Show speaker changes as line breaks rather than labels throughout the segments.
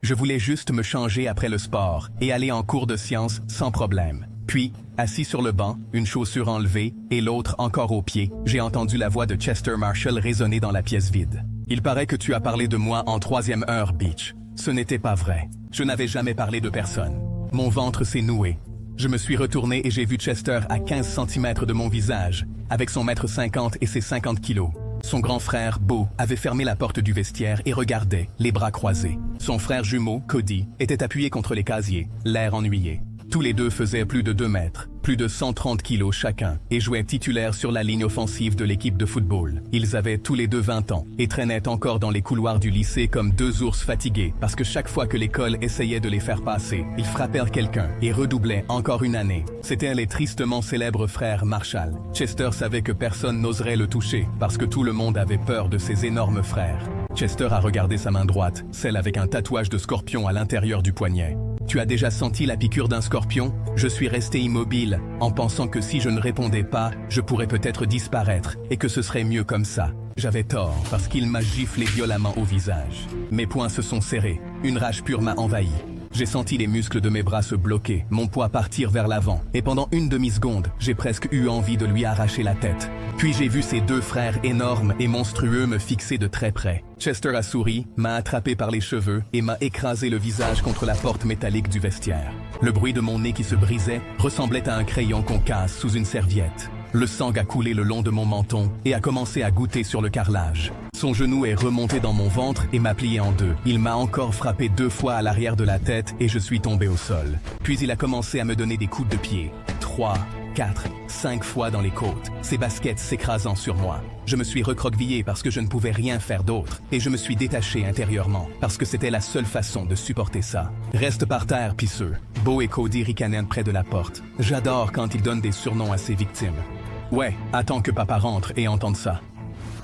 Je voulais juste me changer après le sport et aller en cours de sciences sans problème. Puis, assis sur le banc, une chaussure enlevée et l'autre encore au pied, j'ai entendu la voix de Chester Marshall résonner dans la pièce vide. « Il paraît que tu as parlé de moi en 3e heure, Beach. » Ce n'était pas vrai. Je n'avais jamais parlé de personne. Mon ventre s'est noué. Je me suis retourné et j'ai vu Chester à 15 cm de mon visage, avec son 1m50 et ses 50 kilos. Son grand frère, Beau, avait fermé la porte du vestiaire et regardait, les bras croisés. Son frère jumeau, Cody, était appuyé contre les casiers, l'air ennuyé. Tous les deux faisaient plus de 2 mètres, plus de 130 kilos chacun, et jouaient titulaires sur la ligne offensive de l'équipe de football. Ils avaient tous les deux 20 ans, et traînaient encore dans les couloirs du lycée comme 2 ours fatigués, parce que chaque fois que l'école essayait de les faire passer, ils frappèrent quelqu'un, et redoublaient encore une année. C'étaient les tristement célèbres frères Marshall. Chester savait que personne n'oserait le toucher, parce que tout le monde avait peur de ses énormes frères. Chester a regardé sa main droite, celle avec un tatouage de scorpion à l'intérieur du poignet. Tu as déjà senti la piqûre d'un scorpion? Je suis resté immobile, en pensant que si je ne répondais pas, je pourrais peut-être disparaître, et que ce serait mieux comme ça. J'avais tort, parce qu'il m'a giflé violemment au visage. Mes poings se sont serrés, une rage pure m'a envahi. J'ai senti les muscles de mes bras se bloquer, mon poids partir vers l'avant, et pendant une demi-seconde, j'ai presque eu envie de lui arracher la tête. Puis j'ai vu ses 2 frères énormes et monstrueux me fixer de très près. Chester a souri, m'a attrapé par les cheveux et m'a écrasé le visage contre la porte métallique du vestiaire. Le bruit de mon nez qui se brisait ressemblait à un crayon qu'on casse sous une serviette. Le sang a coulé le long de mon menton et a commencé à goutter sur le carrelage. Son genou est remonté dans mon ventre et m'a plié en deux. Il m'a encore frappé 2 fois à l'arrière de la tête et je suis tombé au sol. Puis il a commencé à me donner des coups de pied. 3, 4, 5 fois dans les côtes, ses baskets s'écrasant sur moi. Je me suis recroquevillé parce que je ne pouvais rien faire d'autre, et je me suis détaché intérieurement, parce que c'était la seule façon de supporter ça. Reste par terre, pisseux. Beau et Cody ricanèrent près de la porte. J'adore quand ils donnent des surnoms à ses victimes. Ouais, attends que papa rentre et entende ça.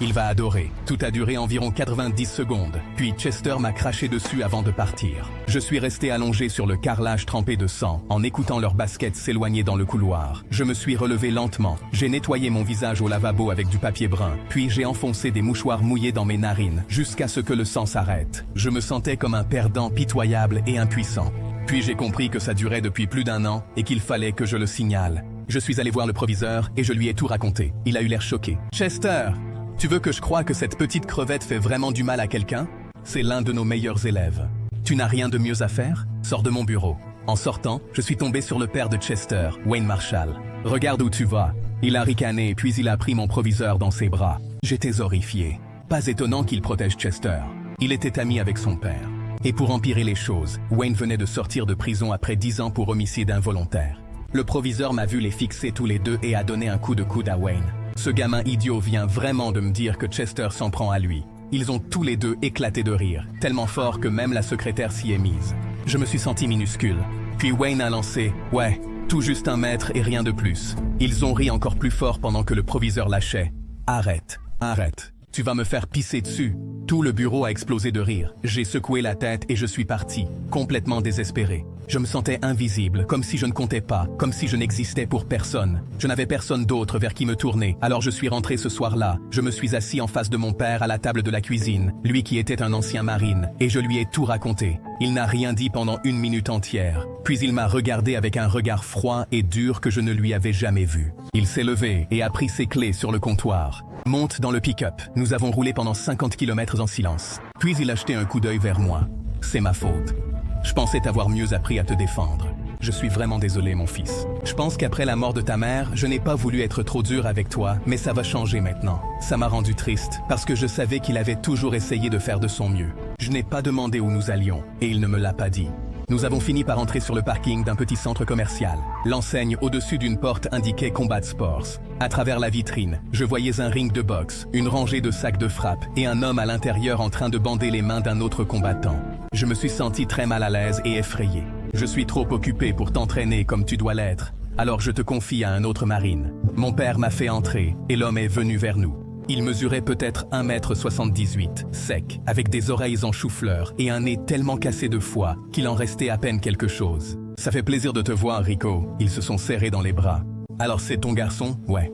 Il va adorer. Tout a duré environ 90 secondes, puis Chester m'a craché dessus avant de partir. Je suis resté allongé sur le carrelage trempé de sang, en écoutant leurs baskets s'éloigner dans le couloir. Je me suis relevé lentement. J'ai nettoyé mon visage au lavabo avec du papier brun, puis j'ai enfoncé des mouchoirs mouillés dans mes narines, jusqu'à ce que le sang s'arrête. Je me sentais comme un perdant pitoyable et impuissant. Puis j'ai compris que ça durait depuis plus d'1 an et qu'il fallait que je le signale. Je suis allé voir le proviseur et je lui ai tout raconté. Il a eu l'air choqué. « Chester, tu veux que je croie que cette petite crevette fait vraiment du mal à quelqu'un? C'est l'un de nos meilleurs élèves. Tu n'as rien de mieux à faire? Sors de mon bureau. » En sortant, je suis tombé sur le père de Chester, Wayne Marshall. « Regarde où tu vas. » Il a ricané puis il a pris mon proviseur dans ses bras. J'étais horrifié. Pas étonnant qu'il protège Chester. Il était ami avec son père. Et pour empirer les choses, Wayne venait de sortir de prison après 10 ans pour homicide involontaire. Le proviseur m'a vu les fixer tous les deux et a donné un coup de coude à Wayne. Ce gamin idiot vient vraiment de me dire que Chester s'en prend à lui. Ils ont tous les deux éclaté de rire, tellement fort que même la secrétaire s'y est mise. Je me suis senti minuscule. Puis Wayne a lancé « Ouais, tout juste 1 mètre et rien de plus ». Ils ont ri encore plus fort pendant que le proviseur lâchait « Arrête, arrête. Tu vas me faire pisser dessus ». Tout le bureau a explosé de rire. J'ai secoué la tête et je suis parti, complètement désespéré. Je me sentais invisible, comme si je ne comptais pas, comme si je n'existais pour personne. Je n'avais personne d'autre vers qui me tourner. Alors je suis rentré ce soir-là. Je me suis assis en face de mon père à la table de la cuisine, lui qui était un ancien marine, et je lui ai tout raconté. Il n'a rien dit pendant 1 minute entière. Puis il m'a regardé avec un regard froid et dur que je ne lui avais jamais vu. Il s'est levé et a pris ses clés sur le comptoir. « Monte dans le pick-up. Nous avons roulé pendant 50 km en silence. » Puis il a jeté un coup d'œil vers moi. « C'est ma faute. Je pensais t'avoir mieux appris à te défendre. Je suis vraiment désolé, mon fils. Je pense qu'après la mort de ta mère, je n'ai pas voulu être trop dur avec toi, mais ça va changer maintenant. Ça m'a rendu triste, parce que je savais qu'il avait toujours essayé de faire de son mieux. Je n'ai pas demandé où nous allions, et il ne me l'a pas dit. Nous avons fini par entrer sur le parking d'un petit centre commercial. L'enseigne au-dessus d'une porte indiquait Combat Sports. À travers la vitrine, je voyais un ring de boxe, une rangée de sacs de frappe et un homme à l'intérieur en train de bander les mains d'un autre combattant. Je me suis senti très mal à l'aise et effrayé. Je suis trop occupé pour t'entraîner comme tu dois l'être. Alors je te confie à un autre marine. Mon père m'a fait entrer et l'homme est venu vers nous. Il mesurait peut-être 1,78 m, sec, avec des oreilles en chou-fleur et un nez tellement cassé de foie qu'il en restait à peine quelque chose. « Ça fait plaisir de te voir, Rico. » Ils se sont serrés dans les bras. « Alors c'est ton garçon? Ouais.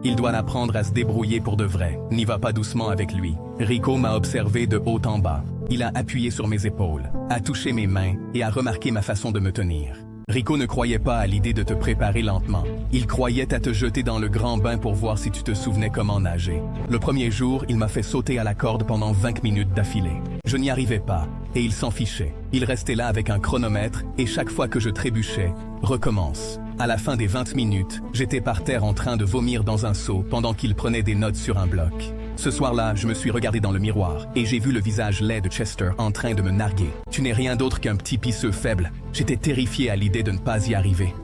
Il doit apprendre à se débrouiller pour de vrai. N'y va pas doucement avec lui. » Rico m'a observé de haut en bas. Il a appuyé sur mes épaules, a touché mes mains et a remarqué ma façon de me tenir. Rico ne croyait pas à l'idée de te préparer lentement. Il croyait à te jeter dans le grand bain pour voir si tu te souvenais comment nager. Le premier jour, il m'a fait sauter à la corde pendant 20 minutes d'affilée. Je n'y arrivais pas, et il s'en fichait. Il restait là avec un chronomètre, et chaque fois que je trébuchais, recommence. À la fin des 20 minutes, j'étais par terre en train de vomir dans un seau pendant qu'il prenait des notes sur un bloc. Ce soir-là, je me suis regardé dans le miroir et j'ai vu le visage laid de Chester en train de me narguer. Tu n'es rien d'autre qu'un petit pisseux faible. J'étais terrifié à l'idée de ne pas y arriver.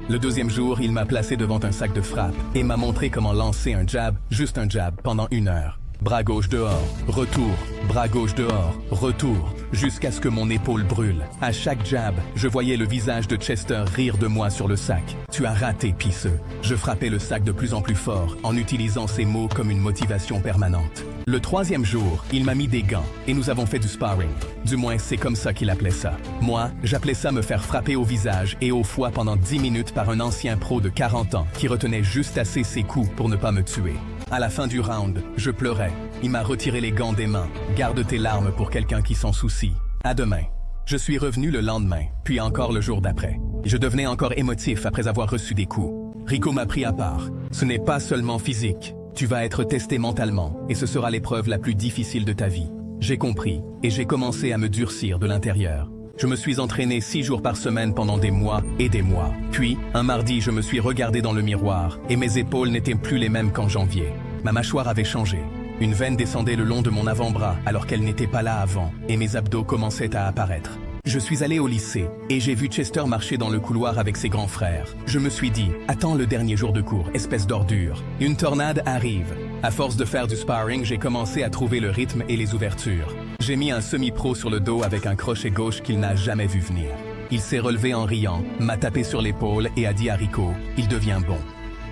Le deuxième jour, il m'a placé devant un sac de frappe et m'a montré comment lancer un jab, juste un jab, pendant 1 heure. Bras gauche dehors, retour, bras gauche dehors, retour, jusqu'à ce que mon épaule brûle. À chaque jab, je voyais le visage de Chester rire de moi sur le sac. Tu as raté, pisseux. Je frappais le sac de plus en plus fort en utilisant ces mots comme une motivation permanente. Le troisième jour, il m'a mis des gants et nous avons fait du sparring. Du moins, c'est comme ça qu'il appelait ça. Moi, j'appelais ça me faire frapper au visage et au foie pendant 10 minutes par un ancien pro de 40 ans qui retenait juste assez ses coups pour ne pas me tuer. À la fin du round, je pleurais. Il m'a retiré les gants des mains. Garde tes larmes pour quelqu'un qui s'en soucie. À demain. Je suis revenu le lendemain, puis encore le jour d'après. Je devenais encore émotif après avoir reçu des coups. Rico m'a pris à part. Ce n'est pas seulement physique. Tu vas être testé mentalement, et ce sera l'épreuve la plus difficile de ta vie. J'ai compris, et j'ai commencé à me durcir de l'intérieur. Je me suis entraîné 6 jours par semaine pendant des mois et des mois. Puis, un mardi, je me suis regardé dans le miroir et mes épaules n'étaient plus les mêmes qu'en janvier. Ma mâchoire avait changé. Une veine descendait le long de mon avant-bras alors qu'elle n'était pas là avant et mes abdos commençaient à apparaître. Je suis allé au lycée et j'ai vu Chester marcher dans le couloir avec ses grands frères. Je me suis dit, attends le dernier jour de cours, espèce d'ordure. Une tornade arrive. À force de faire du sparring, j'ai commencé à trouver le rythme et les ouvertures. J'ai mis un semi-pro sur le dos avec un crochet gauche qu'il n'a jamais vu venir. Il s'est relevé en riant, m'a tapé sur l'épaule et a dit à Rico, « Il devient bon ».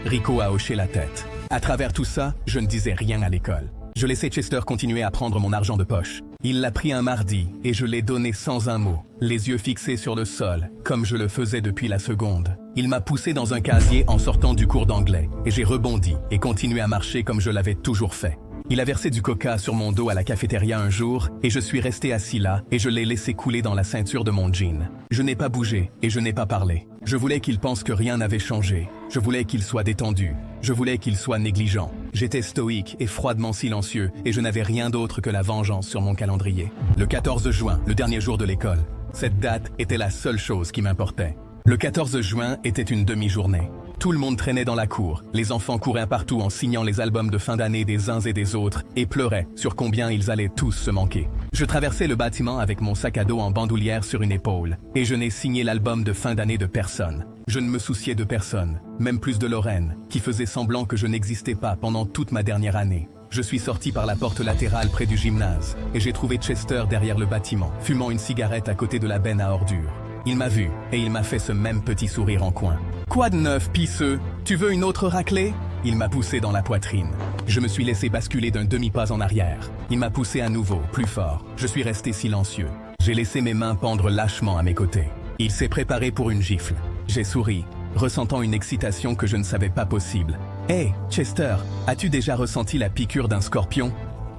Rico a hoché la tête. À travers tout ça, je ne disais rien à l'école. Je laissais Chester continuer à prendre mon argent de poche. Il l'a pris un mardi et je l'ai donné sans un mot, les yeux fixés sur le sol, comme je le faisais depuis la seconde. Il m'a poussé dans un casier en sortant du cours d'anglais et j'ai rebondi et continué à marcher comme je l'avais toujours fait. Il a versé du coca sur mon dos à la cafétéria un jour et je suis resté assis là et je l'ai laissé couler dans la ceinture de mon jean. Je n'ai pas bougé et je n'ai pas parlé. Je voulais qu'il pense que rien n'avait changé. Je voulais qu'il soit détendu. Je voulais qu'il soit négligent. J'étais stoïque et froidement silencieux et je n'avais rien d'autre que la vengeance sur mon calendrier. Le 14 juin, le dernier jour de l'école. Cette date était la seule chose qui m'importait. Le 14 juin était une demi-journée. Tout le monde traînait dans la cour, les enfants couraient partout en signant les albums de fin d'année des uns et des autres et pleuraient sur combien ils allaient tous se manquer. Je traversais le bâtiment avec mon sac à dos en bandoulière sur une épaule et je n'ai signé l'album de fin d'année de personne. Je ne me souciais de personne, même plus de Lorraine, qui faisait semblant que je n'existais pas pendant toute ma dernière année. Je suis sorti par la porte latérale près du gymnase et j'ai trouvé Chester derrière le bâtiment, fumant une cigarette à côté de la benne à ordures. Il m'a vu et il m'a fait ce même petit sourire en coin. « Quoi de neuf, pisseux? Tu veux une autre raclée ?» Il m'a poussé dans la poitrine. Je me suis laissé basculer d'un demi-pas en arrière. Il m'a poussé à nouveau, plus fort. Je suis resté silencieux. J'ai laissé mes mains pendre lâchement à mes côtés. Il s'est préparé pour une gifle. J'ai souri, ressentant une excitation que je ne savais pas possible. « Hey, Chester, as-tu déjà ressenti la piqûre d'un scorpion ?»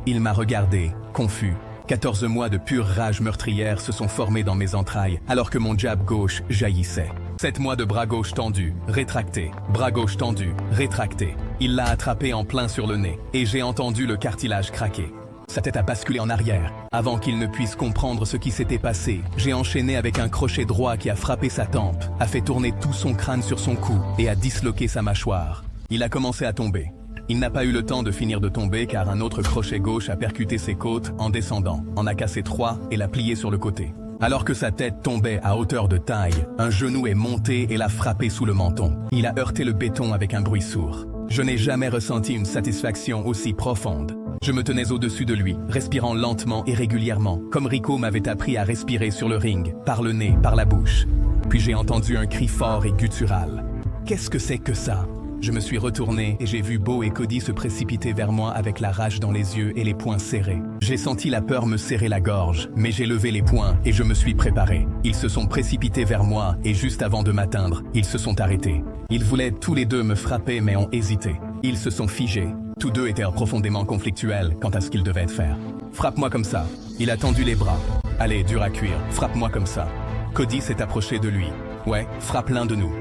Il m'a regardé, confus. 14 mois de pure rage meurtrière se sont formés dans mes entrailles alors que mon jab gauche jaillissait. 7 mois de bras gauche tendu, rétracté, bras gauche tendu, rétracté. Il l'a attrapé en plein sur le nez et j'ai entendu le cartilage craquer. Sa tête a basculé en arrière. Avant qu'il ne puisse comprendre ce qui s'était passé, j'ai enchaîné avec un crochet droit qui a frappé sa tempe, a fait tourner tout son crâne sur son cou et a disloqué sa mâchoire. Il a commencé à tomber. Il n'a pas eu le temps de finir de tomber car un autre crochet gauche a percuté ses côtes en descendant, en a cassé 3 et l'a plié sur le côté. Alors que sa tête tombait à hauteur de taille, un genou est monté et l'a frappé sous le menton. Il a heurté le béton avec un bruit sourd. Je n'ai jamais ressenti une satisfaction aussi profonde. Je me tenais au-dessus de lui, respirant lentement et régulièrement, comme Rico m'avait appris à respirer sur le ring, par le nez, par la bouche. Puis j'ai entendu un cri fort et guttural. Qu'est-ce que c'est que ça ? Je me suis retourné et j'ai vu Beau et Cody se précipiter vers moi avec la rage dans les yeux et les poings serrés. J'ai senti la peur me serrer la gorge, mais j'ai levé les poings et je me suis préparé. Ils se sont précipités vers moi et juste avant de m'atteindre, ils se sont arrêtés. Ils voulaient tous les deux me frapper mais ont hésité. Ils se sont figés. Tous deux étaient profondément conflictuels quant à ce qu'ils devaient faire. frappe-moi comme ça. Il a tendu les bras. Allez, dur à cuire, frappe-moi comme ça. Cody s'est approché de lui. Ouais, frappe l'un de nous.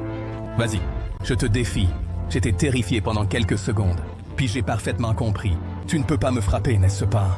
Vas-y, je te défie. J'étais terrifié pendant quelques secondes. Puis j'ai parfaitement compris. Tu ne peux pas me frapper, n'est-ce pas?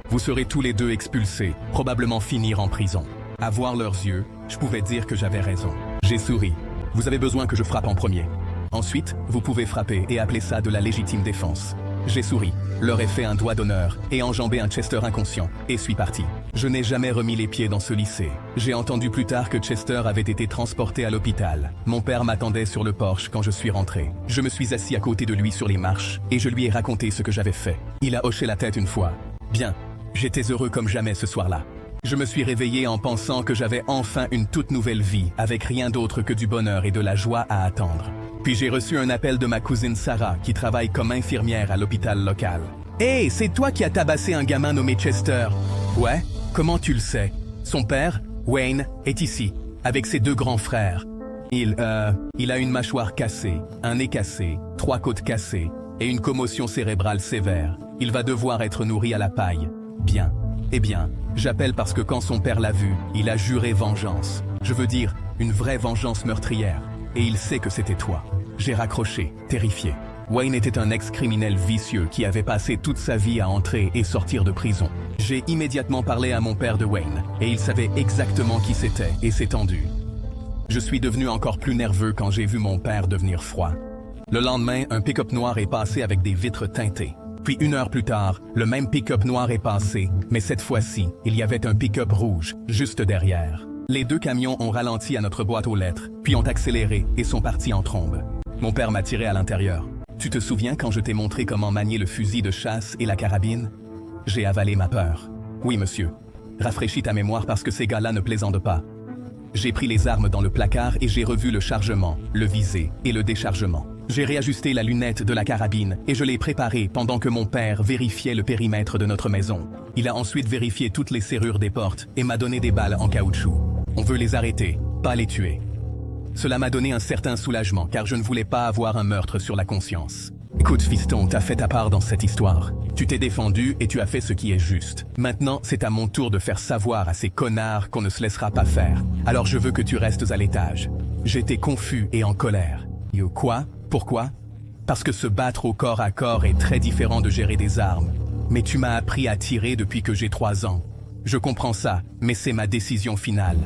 Vous serez tous les deux expulsés, probablement finir en prison. À voir leurs yeux, je pouvais dire que j'avais raison. J'ai souri. Vous avez besoin que je frappe en premier. Ensuite, vous pouvez frapper et appeler ça de la légitime défense. J'ai souri, leur ai fait un doigt d'honneur et enjambé un Chester inconscient, et suis parti. Je n'ai jamais remis les pieds dans ce lycée. J'ai entendu plus tard que Chester avait été transporté à l'hôpital. Mon père m'attendait sur le porche quand je suis rentré. Je me suis assis à côté de lui sur les marches, et je lui ai raconté ce que j'avais fait. Il a hoché la tête une fois. Bien, j'étais heureux comme jamais ce soir-là. Je me suis réveillé en pensant que j'avais enfin une toute nouvelle vie, avec rien d'autre que du bonheur et de la joie à attendre. Puis j'ai reçu un appel de ma cousine Sarah, qui travaille comme infirmière à l'hôpital local. « Hey, c'est toi qui as tabassé un gamin nommé Chester. »« Ouais, comment tu le sais? Son père, Wayne, est ici, avec ses deux grands frères. Il a une mâchoire cassée, un nez cassé, 3 côtes cassées, et une commotion cérébrale sévère. Il va devoir être nourri à la paille. Bien. Eh bien, j'appelle parce que quand son père l'a vu, il a juré vengeance. Je veux dire, une vraie vengeance meurtrière. Et il sait que c'était toi. » J'ai raccroché, terrifié. Wayne était un ex-criminel vicieux qui avait passé toute sa vie à entrer et sortir de prison. J'ai immédiatement parlé à mon père de Wayne, et il savait exactement qui c'était et s'est tendu. Je suis devenu encore plus nerveux quand j'ai vu mon père devenir froid. Le lendemain, un pick-up noir est passé avec des vitres teintées. Puis 1 heure plus tard, le même pick-up noir est passé, mais cette fois-ci, il y avait un pick-up rouge, juste derrière. Les 2 camions ont ralenti à notre boîte aux lettres, puis ont accéléré et sont partis en trombe. Mon père m'a tiré à l'intérieur. Tu te souviens quand je t'ai montré comment manier le fusil de chasse et la carabine? J'ai avalé ma peur. Oui, monsieur. Rafraîchis ta mémoire parce que ces gars-là ne plaisantent pas. J'ai pris les armes dans le placard et j'ai revu le chargement, le visé et le déchargement. J'ai réajusté la lunette de la carabine et je l'ai préparée pendant que mon père vérifiait le périmètre de notre maison. Il a ensuite vérifié toutes les serrures des portes et m'a donné des balles en caoutchouc. On veut les arrêter, pas les tuer. Cela m'a donné un certain soulagement car je ne voulais pas avoir un meurtre sur la conscience. Écoute, fiston, t'as fait ta part dans cette histoire. Tu t'es défendu et tu as fait ce qui est juste. Maintenant, c'est à mon tour de faire savoir à ces connards qu'on ne se laissera pas faire. Alors je veux que tu restes à l'étage. J'étais confus et en colère. Quoi? Pourquoi? Parce que se battre au corps à corps est très différent de gérer des armes. Mais tu m'as appris à tirer depuis que j'ai 3 ans. Je comprends ça, mais c'est ma décision finale.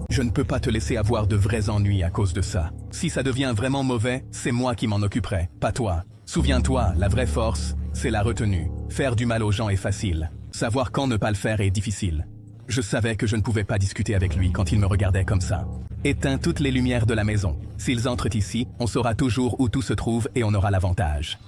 Je ne peux pas te laisser avoir de vrais ennuis à cause de ça. Si ça devient vraiment mauvais, c'est moi qui m'en occuperai, pas toi. Souviens-toi, la vraie force, c'est la retenue. Faire du mal aux gens est facile. Savoir quand ne pas le faire est difficile. Je savais que je ne pouvais pas discuter avec lui quand il me regardait comme ça. Éteins toutes les lumières de la maison. S'ils entrent ici, on saura toujours où tout se trouve et on aura l'avantage.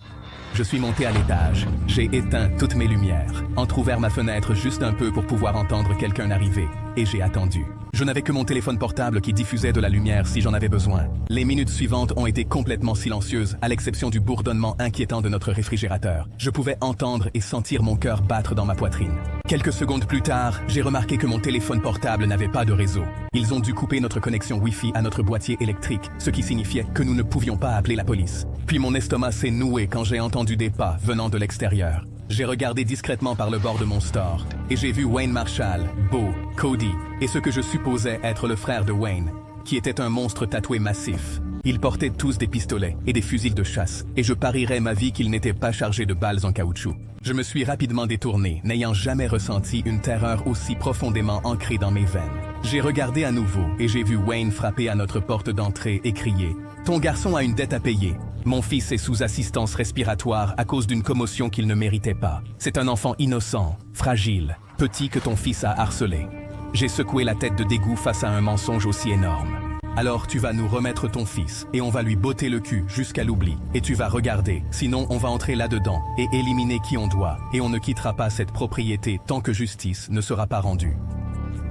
Je suis monté à l'étage. J'ai éteint toutes mes lumières, entrouvert ma fenêtre juste un peu pour pouvoir entendre quelqu'un arriver, et j'ai attendu. Je n'avais que mon téléphone portable qui diffusait de la lumière si j'en avais besoin. Les minutes suivantes ont été complètement silencieuses, à l'exception du bourdonnement inquiétant de notre réfrigérateur. Je pouvais entendre et sentir mon cœur battre dans ma poitrine. Quelques secondes plus tard, j'ai remarqué que mon téléphone portable n'avait pas de réseau. Ils ont dû couper notre connexion Wi-Fi à notre boîtier électrique, ce qui signifiait que nous ne pouvions pas appeler la police. Puis mon estomac s'est noué quand j'ai entendu des pas venant de l'extérieur. J'ai regardé discrètement par le bord de mon store, et j'ai vu Wayne Marshall, Beau, Cody, et ce que je supposais être le frère de Wayne, qui était un monstre tatoué massif. Ils portaient tous des pistolets et des fusils de chasse, et je parierais ma vie qu'ils n'étaient pas chargés de balles en caoutchouc. Je me suis rapidement détourné, n'ayant jamais ressenti une terreur aussi profondément ancrée dans mes veines. J'ai regardé à nouveau, et j'ai vu Wayne frapper à notre porte d'entrée et crier « Ton garçon a une dette à payer. Mon fils est sous assistance respiratoire à cause d'une commotion qu'il ne méritait pas. C'est un enfant innocent, fragile, petit que ton fils a harcelé. » J'ai secoué la tête de dégoût face à un mensonge aussi énorme. Alors tu vas nous remettre ton fils et on va lui botter le cul jusqu'à l'oubli. Et tu vas regarder, sinon on va entrer là-dedans et éliminer qui on doit. Et on ne quittera pas cette propriété tant que justice ne sera pas rendue.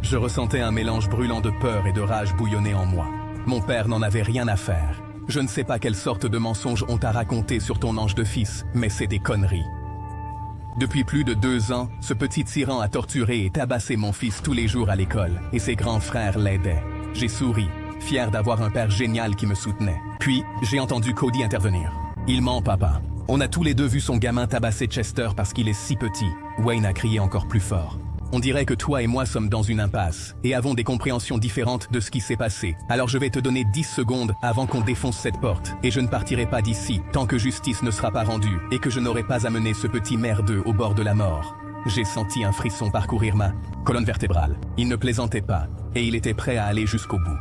Je ressentais un mélange brûlant de peur et de rage bouillonner en moi. Mon père n'en avait rien à faire. Je ne sais pas quelle sorte de mensonges on t'a raconté sur ton ange de fils, mais c'est des conneries. Depuis plus de 2 ans, ce petit tyran a torturé et tabassé mon fils tous les jours à l'école, et ses grands frères l'aidaient. J'ai souri, fier d'avoir un père génial qui me soutenait. Puis, j'ai entendu Cody intervenir. « Il ment, papa. On a tous les deux vu son gamin tabasser Chester parce qu'il est si petit. Wayne a crié encore plus fort. On dirait que toi et moi sommes dans une impasse et avons des compréhensions différentes de ce qui s'est passé. Alors je vais te donner 10 secondes avant qu'on défonce cette porte. Et je ne partirai pas d'ici tant que justice ne sera pas rendue et que je n'aurai pas amené ce petit merdeux au bord de la mort. J'ai senti un frisson parcourir ma colonne vertébrale. Il ne plaisantait pas et il était prêt à aller jusqu'au bout.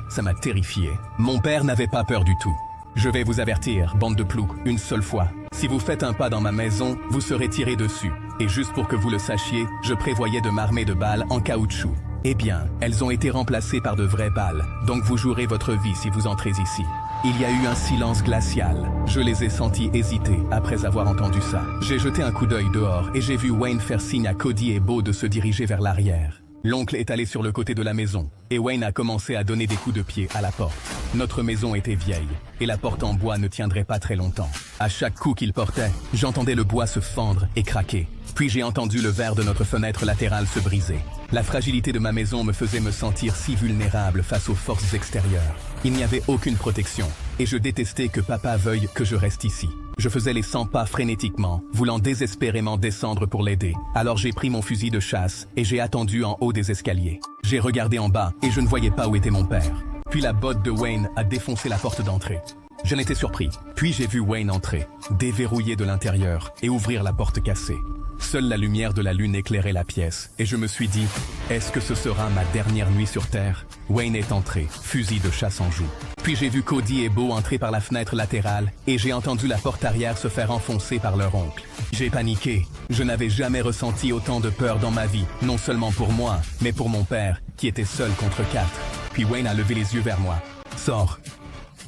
Ça m'a terrifié. Mon père n'avait pas peur du tout. Je vais vous avertir, bande de ploucs, une seule fois. Si vous faites un pas dans ma maison, vous serez tiré dessus. Et juste pour que vous le sachiez, je prévoyais de m'armer de balles en caoutchouc. Eh bien, elles ont été remplacées par de vraies balles. Donc vous jouerez votre vie si vous entrez ici. Il y a eu un silence glacial. Je les ai sentis hésiter après avoir entendu ça. J'ai jeté un coup d'œil dehors et j'ai vu Wayne faire signe à Cody et Beau de se diriger vers l'arrière. L'oncle est allé sur le côté de la maison, et Wayne a commencé à donner des coups de pied à la porte. Notre maison était vieille, et la porte en bois ne tiendrait pas très longtemps. À chaque coup qu'il portait, j'entendais le bois se fendre et craquer. Puis j'ai entendu le verre de notre fenêtre latérale se briser. La fragilité de ma maison me faisait me sentir si vulnérable face aux forces extérieures. Il n'y avait aucune protection, et je détestais que papa veuille que je reste ici. Je faisais les 100 pas frénétiquement, voulant désespérément descendre pour l'aider. Alors j'ai pris mon fusil de chasse et j'ai attendu en haut des escaliers. J'ai regardé en bas et je ne voyais pas où était mon père. Puis la botte de Wayne a défoncé la porte d'entrée. Je n'étais surpris. Puis j'ai vu Wayne entrer, déverrouiller de l'intérieur et ouvrir la porte cassée. Seule la lumière de la lune éclairait la pièce, et je me suis dit, est-ce que ce sera ma dernière nuit sur Terre? Wayne est entré, fusil de chasse en joue. Puis j'ai vu Cody et Beau entrer par la fenêtre latérale, et j'ai entendu la porte arrière se faire enfoncer par leur oncle. J'ai paniqué. Je n'avais jamais ressenti autant de peur dans ma vie, non seulement pour moi, mais pour mon père, qui était seul contre 4. Puis Wayne a levé les yeux vers moi. Sors.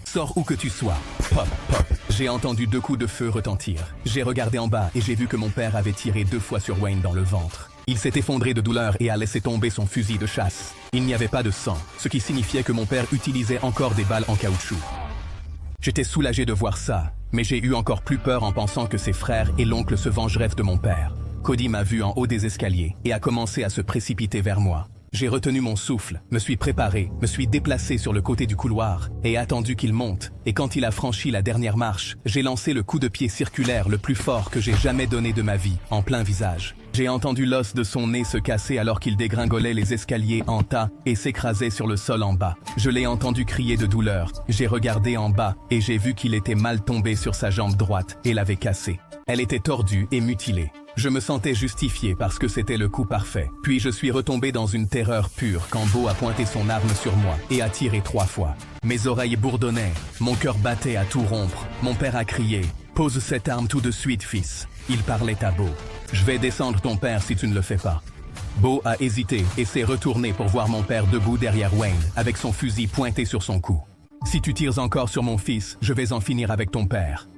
Sors où que tu sois. Pop, pop. J'ai entendu 2 coups de feu retentir. J'ai regardé en bas et j'ai vu que mon père avait tiré 2 fois sur Wayne dans le ventre. Il s'est effondré de douleur et a laissé tomber son fusil de chasse. Il n'y avait pas de sang, ce qui signifiait que mon père utilisait encore des balles en caoutchouc. J'étais soulagé de voir ça, mais j'ai eu encore plus peur en pensant que ses frères et l'oncle se vengeraient de mon père. Cody m'a vu en haut des escaliers et a commencé à se précipiter vers moi. J'ai retenu mon souffle, me suis préparé, me suis déplacé sur le côté du couloir et attendu qu'il monte. Et quand il a franchi la dernière marche, j'ai lancé le coup de pied circulaire le plus fort que j'ai jamais donné de ma vie, en plein visage. J'ai entendu l'os de son nez se casser alors qu'il dégringolait les escaliers en tas et s'écrasait sur le sol en bas. Je l'ai entendu crier de douleur. J'ai regardé en bas et j'ai vu qu'il était mal tombé sur sa jambe droite et l'avait cassée. Elle était tordue et mutilée. Je me sentais justifié parce que c'était le coup parfait. Puis je suis retombé dans une terreur pure quand Beau a pointé son arme sur moi et a tiré 3 fois. Mes oreilles bourdonnaient, mon cœur battait à tout rompre. Mon père a crié « Pose cette arme tout de suite, fils ». Il parlait à Beau. « Je vais descendre ton père si tu ne le fais pas ». Beau a hésité et s'est retourné pour voir mon père debout derrière Wayne, avec son fusil pointé sur son cou. « Si tu tires encore sur mon fils, je vais en finir avec ton père. »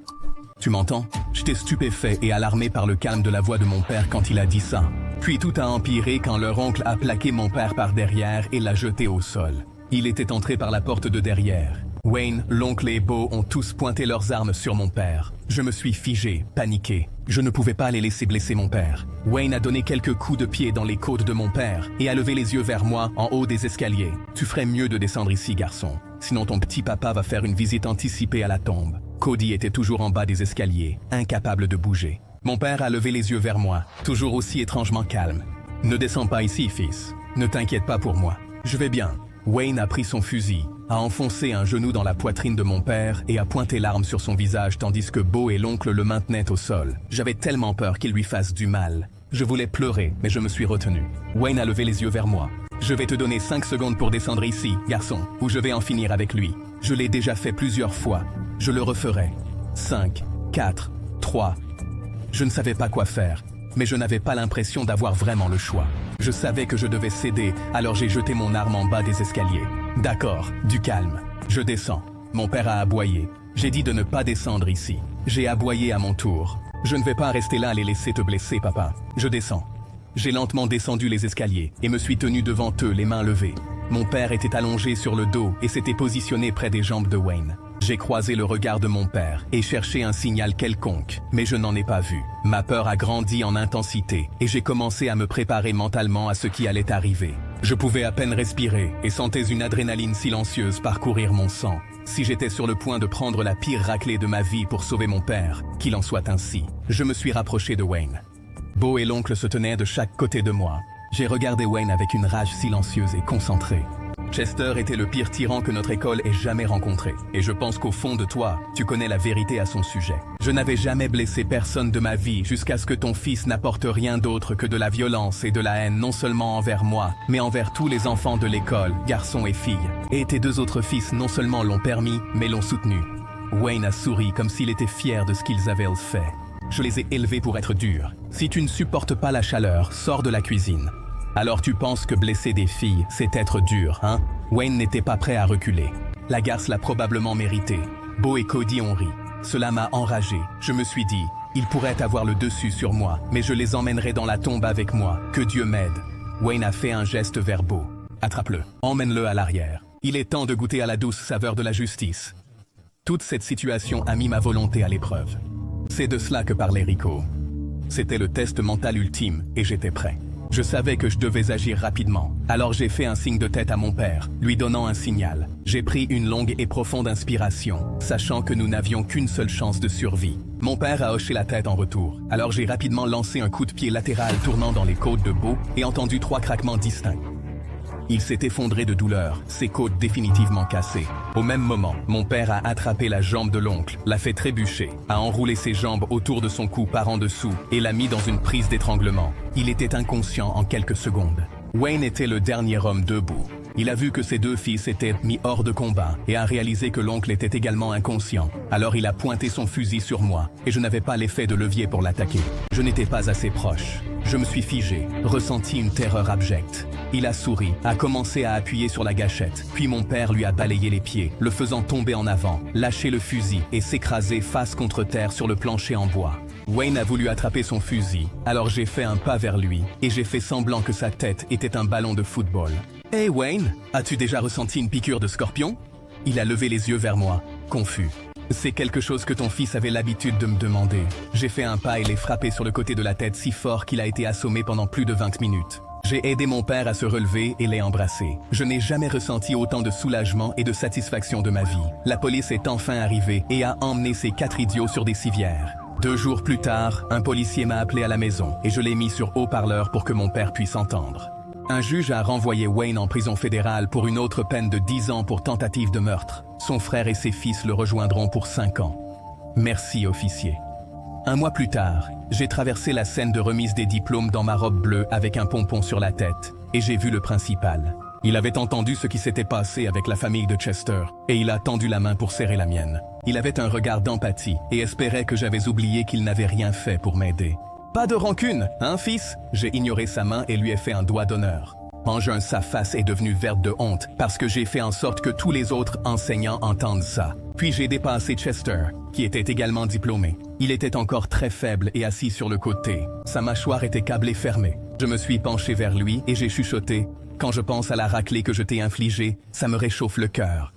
Tu m'entends? J'étais stupéfait et alarmé par le calme de la voix de mon père quand il a dit ça. Puis tout a empiré quand leur oncle a plaqué mon père par derrière et l'a jeté au sol. Il était entré par la porte de derrière. Wayne, l'oncle et Beau ont tous pointé leurs armes sur mon père. Je me suis figé, paniqué. Je ne pouvais pas les laisser blesser mon père. Wayne a donné quelques coups de pied dans les côtes de mon père et a levé les yeux vers moi en haut des escaliers. « Tu ferais mieux de descendre ici, garçon. Sinon ton petit papa va faire une visite anticipée à la tombe. » Cody était toujours en bas des escaliers, incapable de bouger. Mon père a levé les yeux vers moi, toujours aussi étrangement calme. « Ne descends pas ici, fils. Ne t'inquiète pas pour moi. Je vais bien. » Wayne a pris son fusil, a enfoncé un genou dans la poitrine de mon père et a pointé l'arme sur son visage tandis que Beau et l'oncle le maintenaient au sol. J'avais tellement peur qu'il lui fasse du mal. Je voulais pleurer, mais je me suis retenu. Wayne a levé les yeux vers moi. « Je vais te donner 5 secondes pour descendre ici, garçon, ou je vais en finir avec lui. Je l'ai déjà fait plusieurs fois. Je le referai. 5, 4, 3. Je ne savais pas quoi faire, mais je n'avais pas l'impression d'avoir vraiment le choix. Je savais que je devais céder, alors j'ai jeté mon arme en bas des escaliers. D'accord, du calme. Je descends. Mon père a aboyé. J'ai dit de ne pas descendre ici. J'ai aboyé à mon tour. Je ne vais pas rester là à les laisser te blesser, papa. Je descends. J'ai lentement descendu les escaliers et me suis tenu devant eux, les mains levées. Mon père était allongé sur le dos et s'était positionné près des jambes de Wayne. J'ai croisé le regard de mon père et cherché un signal quelconque, mais je n'en ai pas vu. Ma peur a grandi en intensité et j'ai commencé à me préparer mentalement à ce qui allait arriver. Je pouvais à peine respirer et sentais une adrénaline silencieuse parcourir mon sang. Si j'étais sur le point de prendre la pire raclée de ma vie pour sauver mon père, qu'il en soit ainsi. Je me suis rapproché de Wayne. Beau et l'oncle se tenaient de chaque côté de moi. J'ai regardé Wayne avec une rage silencieuse et concentrée. Chester était le pire tyran que notre école ait jamais rencontré. Et je pense qu'au fond de toi, tu connais la vérité à son sujet. Je n'avais jamais blessé personne de ma vie jusqu'à ce que ton fils n'apporte rien d'autre que de la violence et de la haine non seulement envers moi, mais envers tous les enfants de l'école, garçons et filles. Et tes deux autres fils non seulement l'ont permis, mais l'ont soutenu. Wayne a souri comme s'il était fier de ce qu'ils avaient fait. Je les ai élevés pour être durs. Si tu ne supportes pas la chaleur, sors de la cuisine. Alors tu penses que blesser des filles, c'est être dur, hein? Wayne n'était pas prêt à reculer. La garce l'a probablement mérité. Beau et Cody ont ri. Cela m'a enragé. Je me suis dit, ils pourraient avoir le dessus sur moi, mais je les emmènerai dans la tombe avec moi. Que Dieu m'aide. Wayne a fait un geste vers Beau. Attrape-le. Emmène-le à l'arrière. Il est temps de goûter à la douce saveur de la justice. Toute cette situation a mis ma volonté à l'épreuve. C'est de cela que parlait Rico. C'était le test mental ultime et j'étais prêt. Je savais que je devais agir rapidement. Alors j'ai fait un signe de tête à mon père, lui donnant un signal. J'ai pris une longue et profonde inspiration, sachant que nous n'avions qu'une seule chance de survie. Mon père a hoché la tête en retour. Alors j'ai rapidement lancé un coup de pied latéral tournant dans les côtes de Beau et entendu 3 craquements distincts. Il s'est effondré de douleur, ses côtes définitivement cassées. Au même moment, mon père a attrapé la jambe de l'oncle, l'a fait trébucher, a enroulé ses jambes autour de son cou par en dessous et l'a mis dans une prise d'étranglement. Il était inconscient en quelques secondes. Wayne était le dernier homme debout. Il a vu que ses 2 fils étaient mis hors de combat et a réalisé que l'oncle était également inconscient. Alors il a pointé son fusil sur moi et je n'avais pas l'effet de levier pour l'attaquer. Je n'étais pas assez proche. Je me suis figé, ressenti une terreur abjecte. Il a souri, a commencé à appuyer sur la gâchette, puis mon père lui a balayé les pieds, le faisant tomber en avant, lâcher le fusil et s'écraser face contre terre sur le plancher en bois. Wayne a voulu attraper son fusil, alors j'ai fait un pas vers lui et j'ai fait semblant que sa tête était un ballon de football. « Hey Wayne, as-tu déjà ressenti une piqûre de scorpion ?» Il a levé les yeux vers moi, confus. « C'est quelque chose que ton fils avait l'habitude de me demander. » J'ai fait un pas et l'ai frappé sur le côté de la tête si fort qu'il a été assommé pendant plus de 20 minutes. J'ai aidé mon père à se relever et l'ai embrassé. Je n'ai jamais ressenti autant de soulagement et de satisfaction de ma vie. La police est enfin arrivée et a emmené ces 4 idiots sur des civières. 2 jours plus tard, un policier m'a appelé à la maison et je l'ai mis sur haut-parleur pour que mon père puisse entendre. Un juge a renvoyé Wayne en prison fédérale pour une autre peine de 10 ans pour tentative de meurtre. Son frère et ses fils le rejoindront pour 5 ans. Merci, officier. 1 mois plus tard, j'ai traversé la scène de remise des diplômes dans ma robe bleue avec un pompon sur la tête, et j'ai vu le principal. Il avait entendu ce qui s'était passé avec la famille de Chester, et il a tendu la main pour serrer la mienne. Il avait un regard d'empathie et espérait que j'avais oublié qu'il n'avait rien fait pour m'aider. « Pas de rancune, hein, fils ?» J'ai ignoré sa main et lui ai fait un doigt d'honneur. Sa face est devenue verte de honte parce que j'ai fait en sorte que tous les autres enseignants entendent ça. Puis j'ai dépassé Chester, qui était également diplômé. Il était encore très faible et assis sur le côté. Sa mâchoire était câblée fermée. Je me suis penché vers lui et j'ai chuchoté « Quand je pense à la raclée que je t'ai infligée, ça me réchauffe le cœur. »